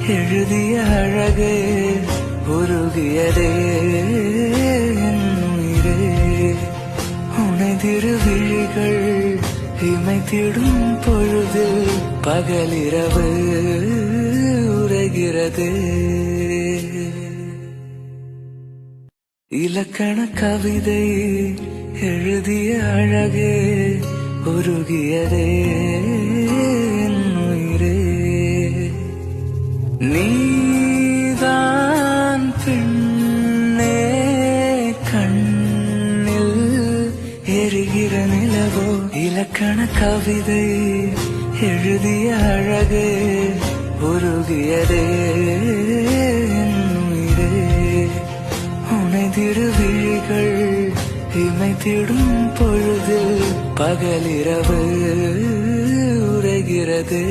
எழுதிய அழகே உருகியதே என் உயிரே. உனை திருவிழிகள் இமைத்திடும் பொழுதில் பகலிரவு உரைகிறது. இலக்கண கவிதை எழுதிய அழகே உருகியதே என் உயிரே. நீதான் பெண்ணே கண்ணில் எரிகிற நிலவோ. இலக்கண கவிதை எழுதிய அழகே உருகியதே என் உயிரே. உனை திருவிழிகள் இமைத்திடும் பொழுதில் பகலிரவு உரைகிறது.